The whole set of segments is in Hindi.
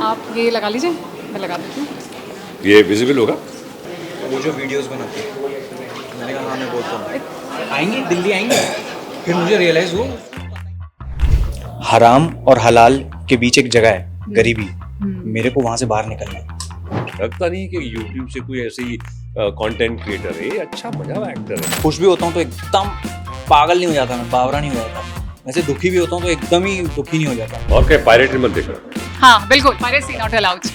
आप ये लगा लीजिए, मैं लगा देती हूँ। ये विजिबल होगा? वो जो वीडियोस बनाती है, मैंने कहा हाँ मैं बोलता हूँ आएंगे, दिल्ली आएंगे। फिर मुझे रियलाइज़ हुआ हराम और हलाल के बीच एक जगह है, गरीबी। मेरे को वहाँ से बाहर निकलना है। लगता नहीं कि यूट्यूब से कोई ऐसी कंटेंट क्रिएटर है, अच्छा मजा एक्टर है। खुश भी होता हूँ तो एकदम पागल नहीं हो जाता, मैं बावरा नहीं हो जाता। वैसे दुखी भी होता हूँ तो एकदम ही दुखी नहीं हो जाता। और क्या पायरेट मत देखना। हाँ बिल्कुल, पायरेसी नॉट अलाउड।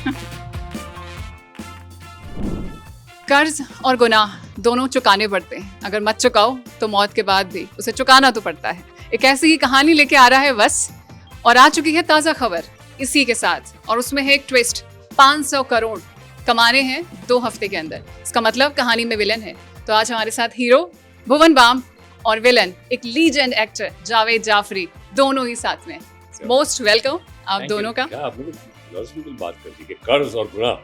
कर्ज और गुनाह दोनों चुकाने पड़ते हैं। अगर मत चुकाओ तो मौत के बाद भी उसे चुकाना तो पड़ता है। एक ऐसी ही कहानी लेके आ रहा है वस, और आ चुकी है ताज़ा खबर इसी के साथ, और उसमें है एक ट्विस्ट। 500 करोड़ कमाने हैं 2 हफ्ते के अंदर। इसका मतलब कहानी में विलन है। तो आज हमारे साथ हीरो भुवन बाम और विलन एक लीजेंड एक्टर जावेद जाफरी, दोनों ही साथ में। मोस्ट वेलकम आप दोनों का। क्या आपने लॉजिकल बात कर दी कि कर्ज और गुनाह,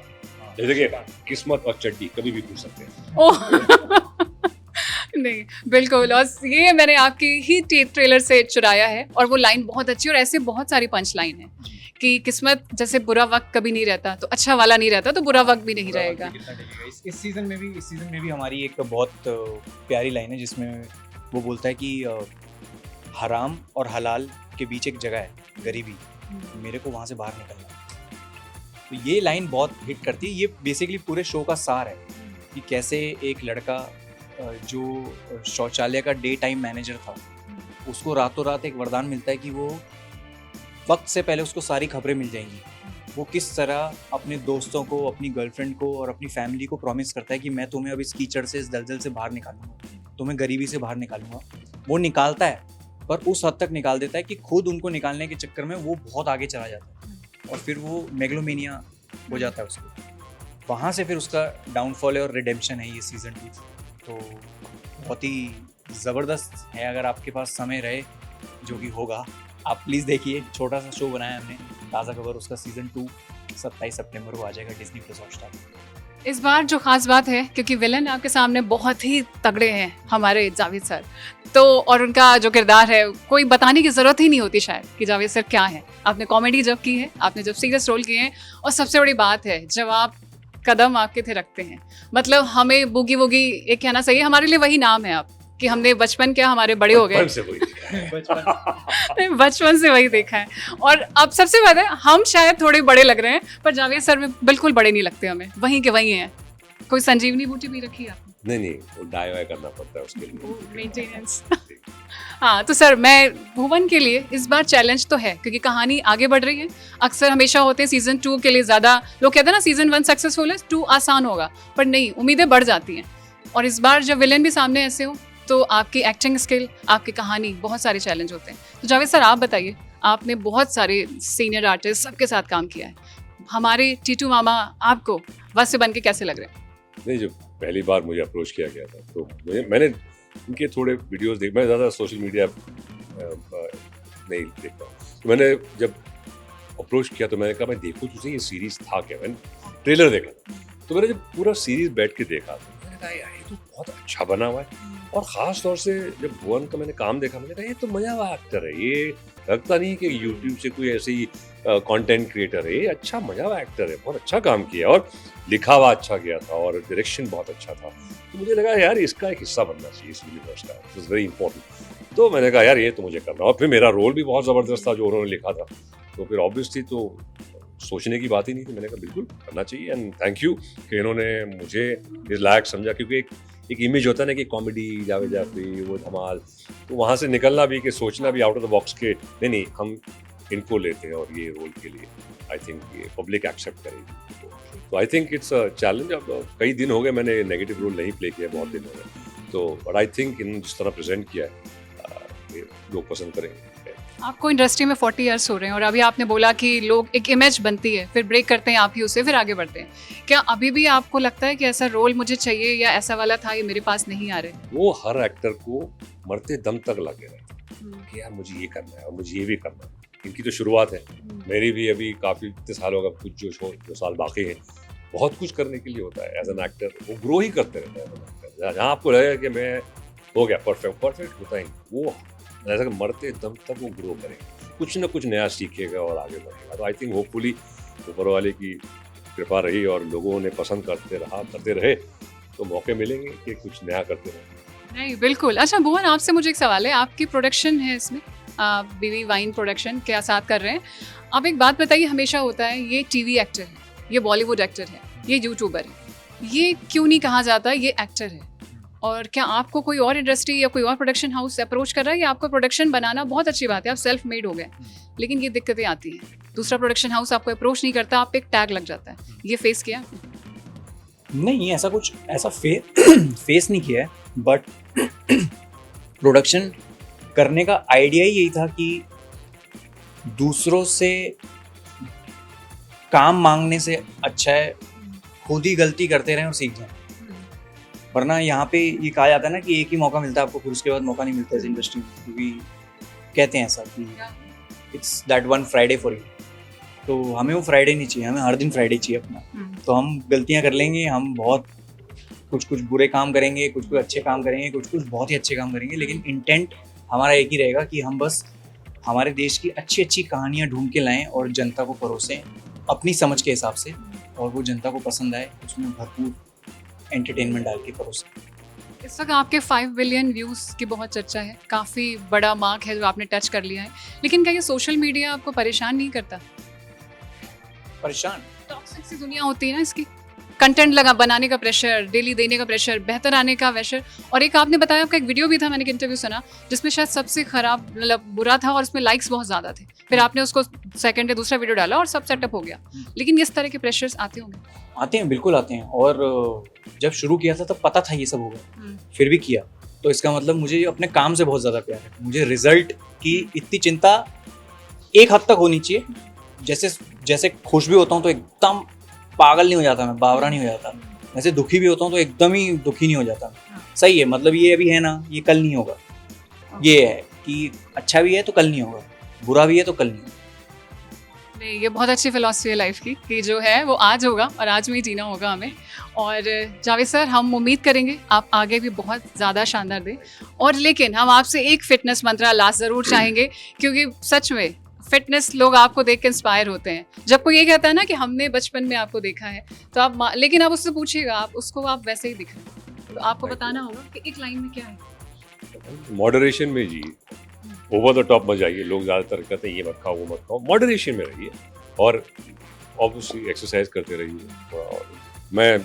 जैसे कि किस्मत और चड्डी कभी भी पूछ सकते हैं। ओह नहीं बिल्कुल, और ये मैंने आपकी ही ट्रेलर से चुराया है, और वो लाइन बहुत अच्छी, और ऐसे बहुत सारी पंच लाइन है कि किस्मत जैसे बुरा वक्त कभी नहीं रहता तो अच्छा वाला नहीं रहता, तो बुरा वक्त भी नहीं रहेगा। इस सीजन में भी हमारी एक बहुत प्यारी लाइन है जिसमें वो बोलता है कि हराम और हलाल के बीच एक जगह है, गरीबी। मेरे को वहाँ से बाहर निकलना है। तो ये लाइन बहुत हिट करती है। ये बेसिकली पूरे शो का सार है कि कैसे एक लड़का जो शौचालय का डे टाइम मैनेजर था, उसको रातों रात एक वरदान मिलता है कि वो वक्त से पहले उसको सारी खबरें मिल जाएंगी। वो किस तरह अपने दोस्तों को, अपनी गर्लफ्रेंड को और अपनी फैमिली को प्रॉमिस करता है कि मैं तुम्हें अब इस कीचड़ से, इस दलदल से बाहर निकालूंगा, तुम्हें गरीबी से बाहर निकालूंगा। वो निकालता है, पर उस हद तक निकाल देता है कि खुद उनको निकालने के चक्कर में वो बहुत आगे चला जाता है, और फिर वो मेगलोमेनिया हो जाता है उसको। वहाँ से फिर उसका डाउनफॉल है और रिडेम्पशन है ये सीज़न 2। तो बहुत ही ज़बरदस्त है। अगर आपके पास समय रहे, जो कि होगा, आप प्लीज़ देखिए। छोटा सा शो बनाया हमने, ताज़ा खबर। उसका सीज़न 2 27 सितंबर को आ जाएगा डिज्नी प्लस हॉटस्टार। इस बार जो खास बात है, क्योंकि विलन आपके सामने बहुत ही तगड़े हैं हमारे जावेद सर, तो और उनका जो किरदार है कोई बताने की ज़रूरत ही नहीं होती शायद कि जावेद सर क्या है। आपने कॉमेडी जब की है, आपने जब सीरियस रोल किए हैं, और सबसे बड़ी बात है जब आप कदम आपके थे रखते हैं, मतलब हमें बूगी वूगी एक कहना सही है, हमारे लिए वही नाम है आप, कि हमने बचपन क्या हमारे बड़े हो गए, बचपन से वही दिखा है। बचपन से वही देखा है। और अब सबसे बात है, हम शायद थोड़े बड़े लग रहे हैं, पर जावेद सर में बिल्कुल बड़े नहीं लगते हमें, वहीं के वहीं हैं। कोई संजीवनी बूटी भी रखी है आपने? नहीं, वो डाई वाई करना पड़ता है उसके लिए, मेंटेनेंस। हाँ, तो सर मैं भुवन के लिए इस बार चैलेंज तो है, क्योंकि कहानी आगे बढ़ रही है। अक्सर हमेशा होते हैं सीजन 2 के लिए ज़्यादा लोग कहते हैं ना सीजन 1 सक्सेसफुल है, 2 आसान होगा, पर नहीं, उम्मीदें बढ़ जाती हैं। और इस बार जब विलेन भी सामने ऐसे हो, तो आपकी एक्टिंग स्किल, आपकी कहानी, बहुत सारे चैलेंज होते हैं। तो जावेद सर आप बताइए, आपने बहुत सारे सीनियर आर्टिस्ट सबके साथ काम किया है, हमारे टीटू मामा आपको वैसे बन के कैसे लग रहे हैं? नहीं, जब पहली बार मुझे अप्रोच किया गया था तो मैंने उनके थोड़े वीडियोस देखे। मैं ज़्यादा सोशल मीडिया नहीं देखता हूँ, तो मैंने जब अप्रोच किया तो मैंने कहा मैं देखूँ तुझे, ये सीरीज़ था क्या। मैंने ट्रेलर देखा, तो मैंने जब पूरा सीरीज़ बैठ के देखा तो मैंने कहा यार ये तो बहुत अच्छा बना हुआ है। और ख़ास तौर से जब भुवन का मैंने काम देखा, मैंने कहा ये तो मज़ा हुआ एक्टर है। ये लगता नहीं कि यूट्यूब से कोई ऐसी कंटेंट क्रिएटर है, ये अच्छा मज़ा हुआ एक्टर है, बहुत अच्छा काम किया, और लिखा हुआ अच्छा गया था, और डायरेक्शन बहुत अच्छा था। तो मुझे लगा यार इसका एक हिस्सा बनना चाहिए इस यूनिवर्स का, इट इज़ वेरी इंपॉर्टेंट। तो मैंने कहा यार ये तो मुझे करना, और फिर मेरा रोल भी बहुत ज़बरदस्त था जो उन्होंने लिखा था, तो फिर ऑब्वियसली तो सोचने की बात ही नहीं थी। मैंने कहा बिल्कुल करना चाहिए, एंड थैंक यू कि इन्होंने मुझे इस लायक समझा, क्योंकि एक इमेज होता है ना कि कॉमेडी, जावेद जाफरी, वो धमाल, तो वहाँ से निकलना भी, कि सोचना भी आउट ऑफ द बॉक्स के नहीं हम इनको लेते हैं और ये रोल के लिए आई थिंक ये पब्लिक एक्सेप्ट करेगी। तो I think it's a challenge. अब कई दिन हो गए मैंने नेगेटिव रोल नहीं प्ले किया, बहुत दिन हो गए, तो बट आई थिंक इन जिस तरह प्रेजेंट किया है ये लोग पसंद करेंगे। आपको इंडस्ट्री में 40 ईयर्स हो रहे हैं, और अभी आपने बोला कि लोग एक इमेज बनती है, फिर ब्रेक करते हैं आप ही उसे, फिर आगे बढ़ते हैं। क्या अभी भी आपको लगता है कि ऐसा रोल मुझे चाहिए, या ऐसा वाला था ये मेरे पास नहीं आ रहे? वो हर एक्टर को मरते दम तक लगे रहते कि यार मुझे ये करना है और मुझे ये भी करना है। इनकी तो शुरुआत है, मेरी भी अभी काफ़ी इतने साल होगा, कुछ जो साल बाकी हैं, बहुत कुछ करने के लिए होता है एज एन एक्टर। वो ग्रो ही करते रहता है। जहाँ आपको लगेगा कि मैं हो गया परफेक्ट होता ही, वो ऐसा कि मरते दम तक वो ग्रो करेगा, कुछ ना कुछ नया सीखेगा और आगे बढ़ेगा। तो आई थिंक होपफुली ऊपर वाले की कृपा रही और लोगों ने पसंद करते रहे तो मौके मिलेंगे कि कुछ नया करते रहे। नहीं बिल्कुल। अच्छा भुवन, आपसे मुझे एक सवाल है, आपकी प्रोडक्शन है इसमें, बीवी वाइन प्रोडक्शन के साथ कर रहे हैं। आप एक बात बताइए, हमेशा होता है ये टीवी एक्टर है, ये बॉलीवुड एक्टर है, ये यूट्यूबर है, ये क्यों नहीं कहा जाता ये एक्टर है? और क्या आपको कोई और इंडस्ट्री या कोई और प्रोडक्शन हाउस अप्रोच कर रहा है? या आपको प्रोडक्शन बनाना बहुत अच्छी बात है, आप सेल्फ मेड हो गए, लेकिन ये दिक्कतें आती हैं, दूसरा प्रोडक्शन हाउस आपको अप्रोच नहीं करता, आप पे एक टैग लग जाता है, ये फेस किया? नहीं, ऐसा फेस नहीं किया है, बट प्रोडक्शन करने का आइडिया ही यही था कि दूसरों से काम मांगने से अच्छा है खुद ही गलती करते रहें और सीख जाएं। वरना यहाँ पे ये कहा जाता है ना कि एक ही मौका मिलता है आपको, फिर उसके बाद मौका नहीं मिलता इस इंडस्ट्री में, क्योंकि कहते हैं ऐसा कि it's that one Friday for you. तो हमें वो फ्राइडे नहीं चाहिए, हमें हर दिन फ्राइडे चाहिए अपना। तो हम गलतियाँ कर लेंगे, हम बहुत कुछ बुरे काम करेंगे, कुछ अच्छे काम करेंगे, कुछ बहुत ही अच्छे काम करेंगे, लेकिन इंटेंट हमारा एक ही रहेगा कि हम बस हमारे देश की अच्छी अच्छी कहानियाँ ढूंढ के लाएं और जनता को परोसें अपनी समझ के हिसाब से, और वो जनता को पसंद आए, उसमें भरपूर एंटरटेनमेंट डाल के परोसें। इस वक्त आपके 5 बिलियन व्यूज़ की बहुत चर्चा है, काफ़ी बड़ा मार्क है जो आपने टच कर लिया है, लेकिन क्या ये सोशल मीडिया आपको परेशान नहीं करता? परेशान टॉक्सिक सी दुनिया होती है ना इसकी, कंटेंट लगा बनाने का प्रेशर, डेली देने का प्रेशर, बेहतर आने का प्रेशर, और एक आपने बताया आपका एक वीडियो भी था, मैंने एक इंटरव्यू सुना जिसमें शायद सबसे खराब मतलब बुरा था और उसमें लाइक्स बहुत ज़्यादा थे, फिर आपने उसको सेकंड या दूसरा वीडियो डाला और सब सेटअप हो गया, लेकिन इस तरह के प्रेशर्स आते होंगे? आते हैं, बिल्कुल आते हैं। और जब शुरू किया था तब पता था ये सब होगा, फिर भी किया, तो इसका मतलब मुझे अपने काम से बहुत ज़्यादा प्यार है। मुझे रिजल्ट की इतनी चिंता एक हद तक होनी चाहिए। जैसे खुश भी होता हूँ तो एकदम पागल नहीं हो जाता मैं, बावरा नहीं हो जाता। वैसे दुखी भी होता हूँ तो एकदम ही दुखी नहीं हो जाता। सही है, मतलब ये अभी है ना, ये कल नहीं होगा। ये है कि अच्छा भी है तो कल नहीं होगा, बुरा भी है तो कल नहीं होगा। नहीं, ये बहुत अच्छी फिलॉसफी है लाइफ की कि जो है वो आज होगा और आज में ही जीना होगा हमें। और जावेद सर, हम उम्मीद करेंगे आप आगे भी बहुत ज़्यादा शानदार दें, और लेकिन हम आपसे एक फिटनेस मंत्र लास्ट ज़रूर चाहेंगे, क्योंकि सच में फिटनेस लोग आपको देख के इंस्पायर होते हैं। जब कोई ये कहता है ना कि हमने बचपन में आपको देखा है, तो आप लेकिन आप उससे पूछिएगा, आप उसको आप वैसे ही दिख रहे हैं, तो आपको बताना होगा कि एक लाइन में क्या है। मॉडरेशन में जी, ओवर द टॉप मत जाइए। लोग ज़्यादातर कहते हैं ये मत खाओ वो मत खाओ, मॉडरेशन में रहिए, और ऑब्वियसली एक्सरसाइज करते रहिए। और मैं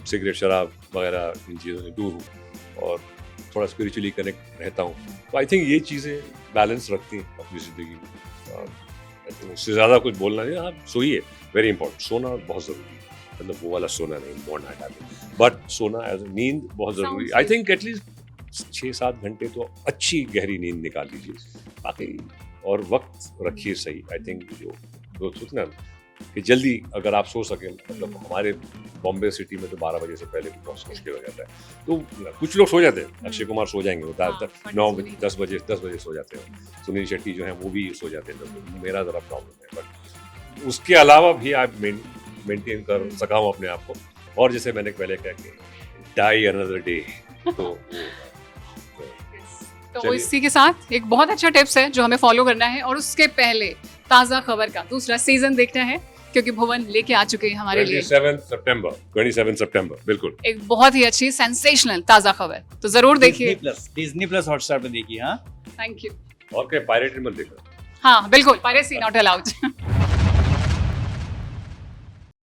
सिगरेट शराब वगैरह इन चीज़ों से दूर हूँ और थोड़ा स्पिरिचुअली कनेक्ट रहता हूँ, तो आई थिंक ये चीज़ें बैलेंस रखती हैं अपनी ज़िंदगी में। उससे ज़्यादा कुछ बोलना नहीं। आप सोइए, वेरी इंपॉर्टेंट, सोना बहुत ज़रूरी है, मतलब वो वाला सोना नहीं, मोड़ ना डालें, बट सोना एज नींद बहुत ज़रूरी। आई थिंक एटलीस्ट 6-7 घंटे तो अच्छी गहरी नींद निकाल लीजिए, बाकी और वक्त रखिए सही। आई थिंक जो सोचना कि जल्दी अगर आप सो सकें, मतलब हमारे बॉम्बे सिटी में तो 12 बजे से पहले बहुत मुश्किल हो जाता है। तो कुछ लोग सो जाते हैं, अक्षय कुमार सो जाएंगे, वो 9-10 बजे सो जाते हैं, सुनील शेट्टी जो है वो भी सो जाते हैं, तो मेरा ज़रा प्रॉब्लम है। बट उसके अलावा भी आप मेंटेन कर सका हूँ अपने आप को, और जैसे मैंने पहले कहा कि डाई अनदर डे, तो इसी के साथ एक बहुत अच्छा टिप्स है जो हमें फॉलो करना है, और उसके पहले ताज़ा खबर का दूसरा सीजन देखना है, क्योंकि भुवन लेके आ चुके हैं हमारे लिए 27 सितंबर बिल्कुल एक बहुत ही अच्छी सेंसेशनल ताज़ा खबर, तो जरूर देखिए। डिज्नी प्लस हॉटस्टार पे देखिए। हाँ, थैंक यू। और क्या पायरेटेड मत देखना। हाँ बिल्कुल, पायरेसी नॉट अलाउड।